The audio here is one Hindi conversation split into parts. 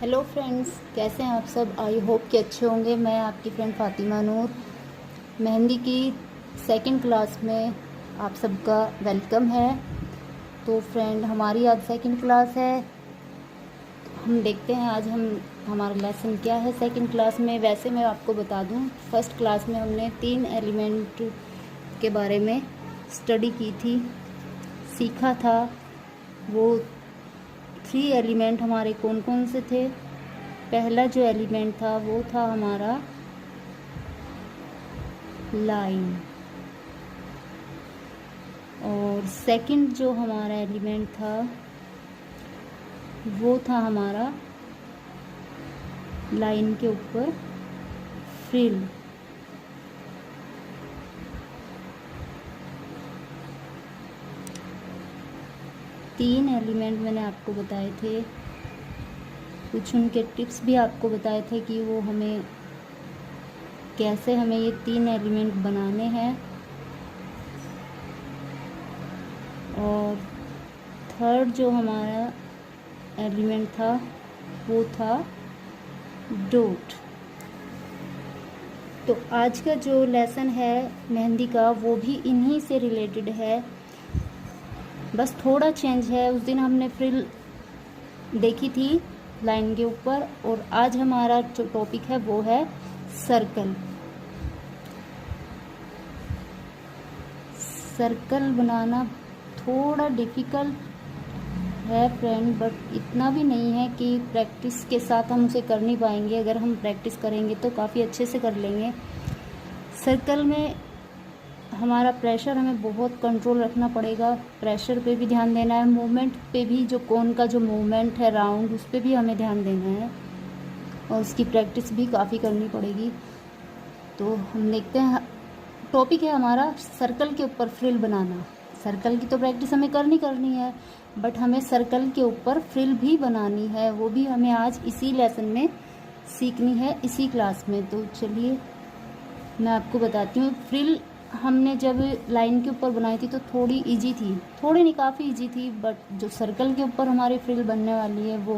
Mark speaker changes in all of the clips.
Speaker 1: हेलो फ्रेंड्स, कैसे हैं आप सब। आई होप कि अच्छे होंगे। मैं आपकी फ्रेंड फ़ातिमा नूर मेहंदी की सेकंड क्लास में आप सबका वेलकम है। तो फ्रेंड, हमारी आज सेकंड क्लास है। हम देखते हैं आज हमारा लेसन क्या है सेकंड क्लास में। वैसे मैं आपको बता दूं, फर्स्ट क्लास में हमने 3 एलिमेंट के बारे में स्टडी की थी, सीखा था। वो 3 एलिमेंट हमारे कौन कौन से थे। पहला जो एलिमेंट था वो था हमारा लाइन, और सेकंड जो हमारा एलिमेंट था वो था हमारा लाइन के ऊपर फ्रिल। तीन एलिमेंट मैंने आपको बताए थे, कुछ उनके टिप्स भी आपको बताए थे कि वो कैसे हमें ये 3 एलिमेंट बनाने हैं। और थर्ड जो हमारा एलिमेंट था वो था डॉट। तो आज का जो लेसन है मेहंदी का वो भी इन्हीं से रिलेटेड है, बस थोड़ा चेंज है। उस दिन हमने फ्रिल देखी थी लाइन के ऊपर, और आज हमारा जो टॉपिक है वो है सर्कल। सर्कल बनाना थोड़ा डिफ़िकल्ट है फ्रेंड, बट इतना भी नहीं है कि प्रैक्टिस के साथ हम उसे कर नहीं पाएंगे। अगर हम प्रैक्टिस करेंगे तो काफ़ी अच्छे से कर लेंगे। सर्कल में हमारा प्रेशर हमें बहुत कंट्रोल रखना पड़ेगा, प्रेशर पे भी ध्यान देना है, मूवमेंट पे भी, जो कोन का जो मूवमेंट है राउंड, उस पे भी हमें ध्यान देना है, और उसकी प्रैक्टिस भी काफ़ी करनी पड़ेगी। तो हम देखते हैं, टॉपिक है हमारा सर्कल के ऊपर फ्रिल बनाना। सर्कल की तो प्रैक्टिस हमें करनी है, बट हमें सर्कल के ऊपर फ्रिल भी बनानी है, वो भी हमें आज इसी लेसन में सीखनी है, इसी क्लास में। तो चलिए मैं आपको बताती हूँ। फ्रिल हमने जब लाइन के ऊपर बनाई थी तो थोड़ी इजी थी, थोड़ी नहीं काफ़ी इजी थी, बट जो सर्कल के ऊपर हमारी फ्रिल बनने वाली है वो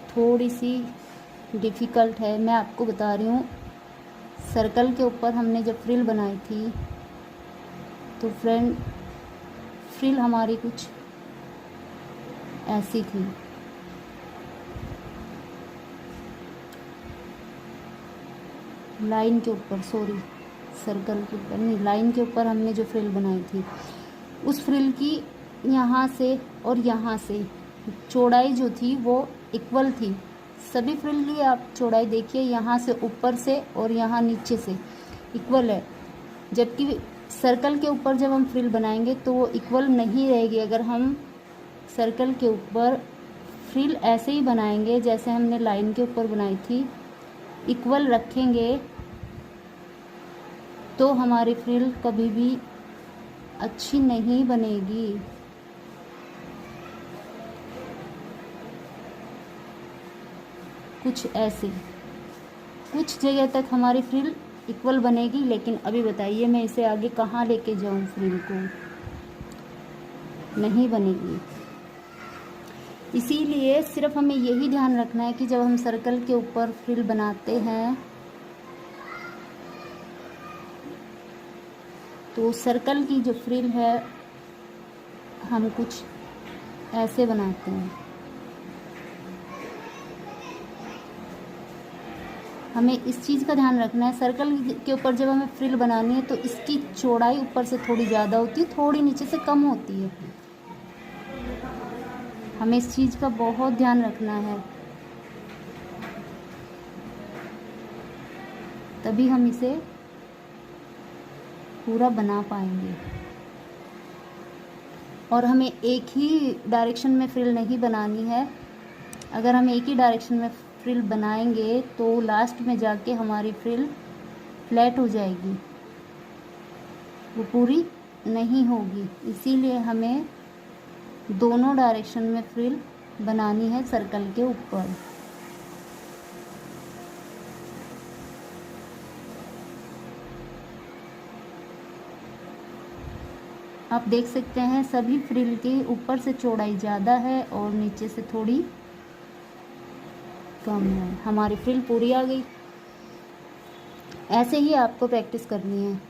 Speaker 1: थोड़ी सी डिफ़िकल्ट है। मैं आपको बता रही हूँ, सर्कल के ऊपर हमने जब फ्रिल बनाई थी तो फ्रेंड फ्रिल हमारी कुछ ऐसी थी। लाइन के ऊपर, सॉरी, सर्कल के ऊपर नहीं, लाइन के ऊपर हमने जो फ्रिल बनाई थी, उस फ्रिल की यहाँ से और यहाँ से चौड़ाई जो थी वो इक्वल थी। सभी फ्रिल की आप चौड़ाई देखिए, यहाँ से ऊपर से और यहाँ नीचे से इक्वल है, जबकि सर्कल के ऊपर जब हम फ्रिल बनाएंगे तो वो इक्वल नहीं रहेगी। अगर हम सर्कल के ऊपर फ्रिल ऐसे ही बनाएंगे जैसे हमने लाइन के ऊपर बनाई थी, इक्वल रखेंगे, तो हमारी फ्रिल कभी भी अच्छी नहीं बनेगी। कुछ ऐसे, कुछ जगह तक हमारी फ्रिल इक्वल बनेगी, लेकिन अभी बताइए मैं इसे आगे कहाँ लेके जाऊँ, फ्रिल को नहीं बनेगी। इसीलिए सिर्फ हमें यही ध्यान रखना है कि जब हम सर्कल के ऊपर फ्रिल बनाते हैं तो सर्कल की जो फ्रिल है हम कुछ ऐसे बनाते हैं। हमें इस चीज़ का ध्यान रखना है, सर्कल के ऊपर जब हमें फ्रिल बनानी है तो इसकी चौड़ाई ऊपर से थोड़ी ज़्यादा होती है, थोड़ी नीचे से कम होती है। हमें इस चीज़ का बहुत ध्यान रखना है, तभी हम इसे पूरा बना पाएंगे। और हमें एक ही डायरेक्शन में फ्रिल नहीं बनानी है। अगर हम एक ही डायरेक्शन में फ्रिल बनाएंगे तो लास्ट में जाके हमारी फ्रिल फ्लैट हो जाएगी, वो पूरी नहीं होगी। इसीलिए हमें दोनों डायरेक्शन में फ्रिल बनानी है सर्कल के ऊपर। आप देख सकते हैं सभी फ्रिल के ऊपर से चौड़ाई ज़्यादा है और नीचे से थोड़ी कम है। हमारी फ्रिल पूरी आ गई। ऐसे ही आपको प्रैक्टिस करनी है।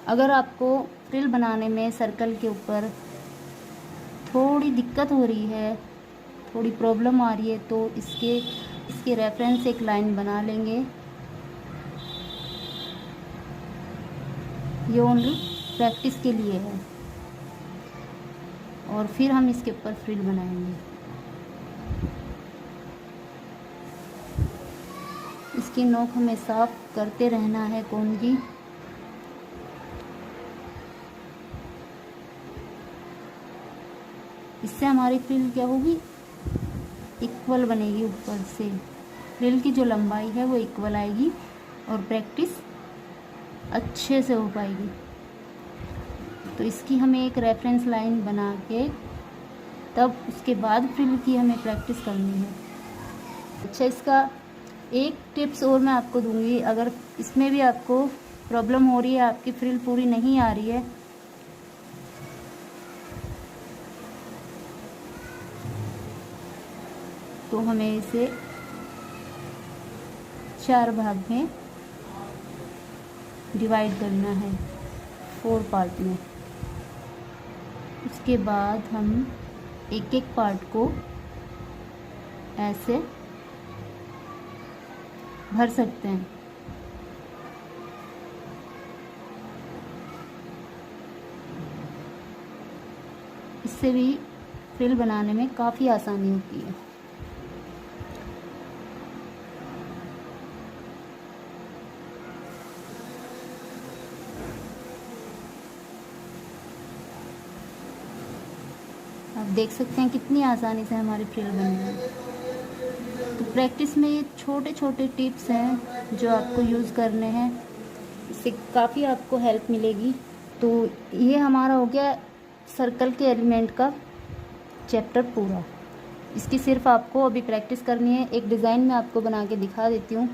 Speaker 1: अगर आपको फ्रिल बनाने में सर्कल के ऊपर थोड़ी दिक्कत हो रही है, थोड़ी प्रॉब्लम आ रही है, तो इसके रेफरेंस एक लाइन बना लेंगे। ये ओनली प्रैक्टिस के लिए है, और फिर हम इसके ऊपर फ्रिल बनाएंगे। इसकी नोक हमें साफ करते रहना है कोन की। इससे हमारी फ्रिल क्या होगी, इक्वल बनेगी। ऊपर से फ्रिल की जो लंबाई है वो इक्वल आएगी और प्रैक्टिस अच्छे से हो पाएगी। तो इसकी हमें एक रेफरेंस लाइन बना के तब उसके बाद फ्रिल की हमें प्रैक्टिस करनी है। अच्छा, इसका एक टिप्स और मैं आपको दूंगी। अगर इसमें भी आपको प्रॉब्लम हो रही है, आपकी फ्रिल पूरी नहीं आ रही है, तो हमें इसे 4 भाग में डिवाइड करना है, 4 पार्ट में। उसके बाद हम एक एक पार्ट को ऐसे भर सकते हैं। इससे भी फ्रिल बनाने में काफ़ी आसानी होती है। आप देख सकते हैं कितनी आसानी से हमारी फ्रिल बन गई। तो प्रैक्टिस में ये छोटे छोटे टिप्स हैं जो आपको यूज़ करने हैं, इससे काफ़ी आपको हेल्प मिलेगी। तो ये हमारा हो गया सर्कल के एलिमेंट का चैप्टर पूरा। इसकी सिर्फ आपको अभी प्रैक्टिस करनी है। एक डिज़ाइन में आपको बना के दिखा देती हूँ।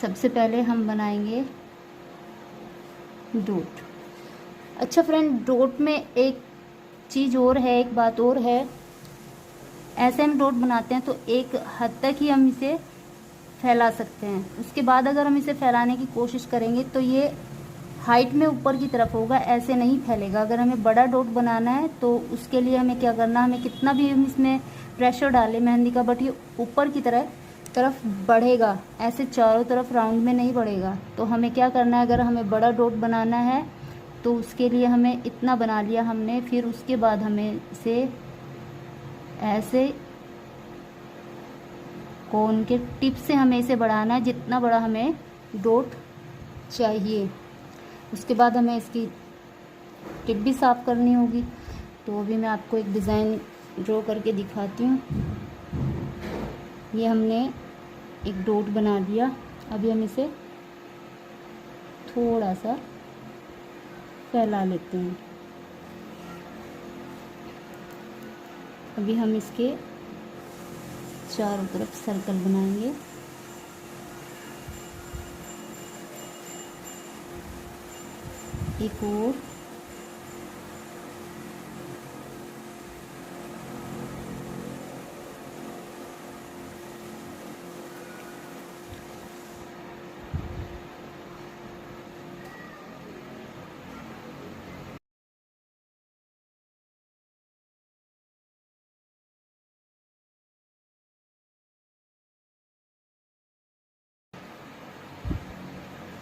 Speaker 1: सबसे पहले हम बनाएंगे डॉट। अच्छा फ्रेंड, डॉट में एक चीज़ और है, एक बात और है। ऐसे हम डॉट बनाते हैं तो एक हद तक ही हम इसे फैला सकते हैं। उसके बाद अगर हम इसे फैलाने की कोशिश करेंगे तो ये हाइट में ऊपर की तरफ होगा, ऐसे नहीं फैलेगा। अगर हमें बड़ा डॉट बनाना है तो उसके लिए हमें क्या करना, हमें कितना भी हम इसमें प्रेशर डालें मेहंदी का, बट ये ऊपर की तरफ बढ़ेगा, ऐसे चारों तरफ राउंड में नहीं बढ़ेगा। तो हमें क्या करना है, अगर हमें बड़ा डॉट बनाना है तो उसके लिए हमें इतना बना लिया हमने, फिर उसके बाद हमें इसे ऐसे कोन के टिप से हमें इसे बढ़ाना है जितना बड़ा हमें डॉट चाहिए। उसके बाद हमें इसकी टिप भी साफ़ करनी होगी। तो अभी मैं आपको एक डिज़ाइन ड्रॉ करके दिखाती हूँ। ये हमने एक डॉट बना लिया। अभी हम इसे थोड़ा सा फैला लेते हैं। अभी हम इसके चारों तरफ सर्कल बनाएंगे। एक और,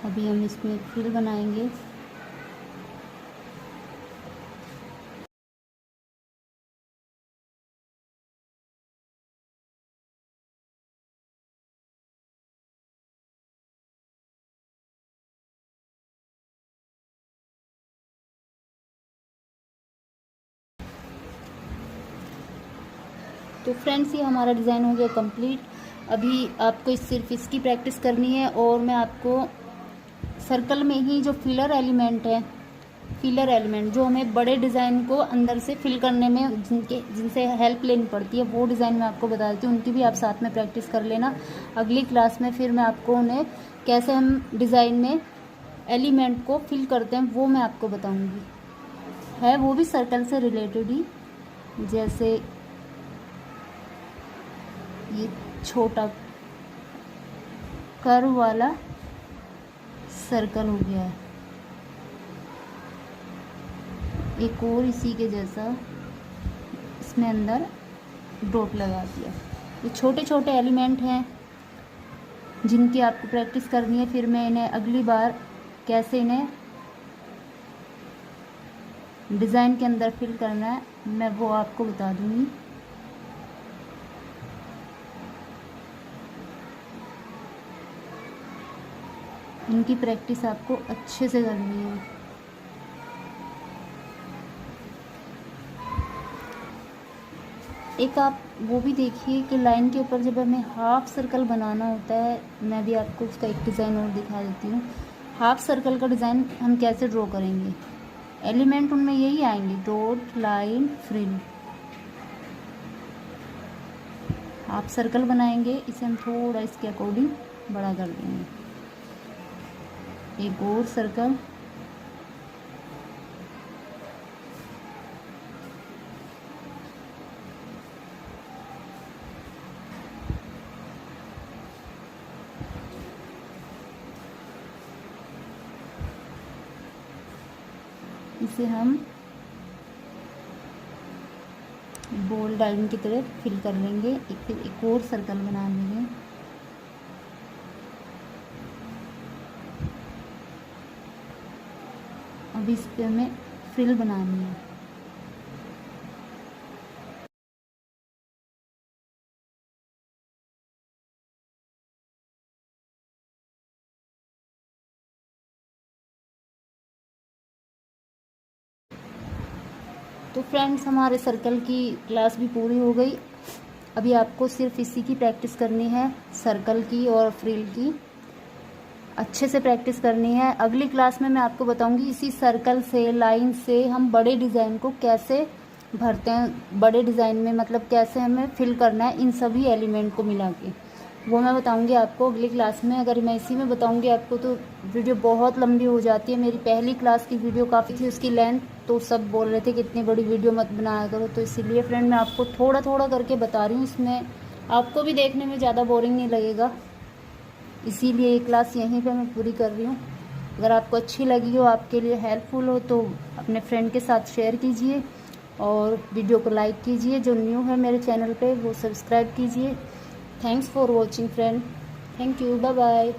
Speaker 1: अभी हम इसमें फ्रिल बनाएंगे। तो फ्रेंड्स, ये हमारा डिज़ाइन हो गया कंप्लीट। अभी आपको सिर्फ इसकी प्रैक्टिस करनी है, और मैं आपको सर्कल में ही जो फिलर एलिमेंट जो हमें बड़े डिज़ाइन को अंदर से फिल करने में जिनसे हेल्प लेनी पड़ती है, वो डिज़ाइन मैं आपको बता देती हूँ। उनकी भी आप साथ में प्रैक्टिस कर लेना। अगली क्लास में फिर मैं आपको उन्हें कैसे हम डिज़ाइन में एलिमेंट को फिल करते हैं वो मैं आपको बताऊँगी। है वो भी सर्कल से रिलेटेड ही। जैसे ये छोटा कर्व वाला सर्कल हो गया है। एक और इसी के जैसा इसमें अंदर डॉट लगा दिया। ये छोटे छोटे एलिमेंट हैं जिनकी आपको प्रैक्टिस करनी है। फिर मैं इन्हें अगली बार कैसे इन्हें डिज़ाइन के अंदर फिल करना है मैं वो आपको बता दूंगी। इनकी प्रैक्टिस आपको अच्छे से करनी है। एक आप वो भी देखिए कि लाइन के ऊपर जब हमें हाफ सर्कल बनाना होता है, मैं भी आपको उसका एक डिज़ाइन और दिखा देती हूँ। हाफ सर्कल का डिज़ाइन हम कैसे ड्रॉ करेंगे, एलिमेंट उनमें यही आएंगे, dot, line, frill. Half circle बनाएंगे, इसे हम थोड़ा इसके अकॉर्डिंग बड़ा कर देंगे। एक और सर्कल, इसे हम बॉल डायमंड की तरह फिल कर लेंगे। फिर एक और सर्कल बना लेंगे। अब इस पे हमें फ्रिल बनानी है। तो फ्रेंड्स, हमारे सर्कल की क्लास भी पूरी हो गई। अभी आपको सिर्फ इसी की प्रैक्टिस करनी है, सर्कल की और फ्रिल की अच्छे से प्रैक्टिस करनी है। अगली क्लास में मैं आपको बताऊंगी इसी सर्कल से, लाइन से हम बड़े डिज़ाइन को कैसे भरते हैं, बड़े डिज़ाइन में मतलब कैसे हमें फिल करना है इन सभी एलिमेंट को मिला के, वो मैं बताऊंगी आपको अगली क्लास में। अगर मैं इसी में बताऊंगी आपको तो वीडियो बहुत लंबी हो जाती है। मेरी पहली क्लास की वीडियो काफ़ी थी, उसकी लेंथ, तो सब बोल रहे थे कि इतनी बड़ी वीडियो मत बनाया करो, तो इसीलिए फ्रेंड मैं आपको थोड़ा थोड़ा करके बता रही हूँ। इसमें आपको भी देखने में ज़्यादा बोरिंग नहीं लगेगा, इसीलिए ये क्लास यहीं पे मैं पूरी कर रही हूँ। अगर आपको अच्छी लगी हो, आपके लिए हेल्पफुल हो, तो अपने फ्रेंड के साथ शेयर कीजिए और वीडियो को लाइक कीजिए। जो न्यू है मेरे चैनल पे वो सब्सक्राइब कीजिए। Thanks for watching friend, thank you, bye bye.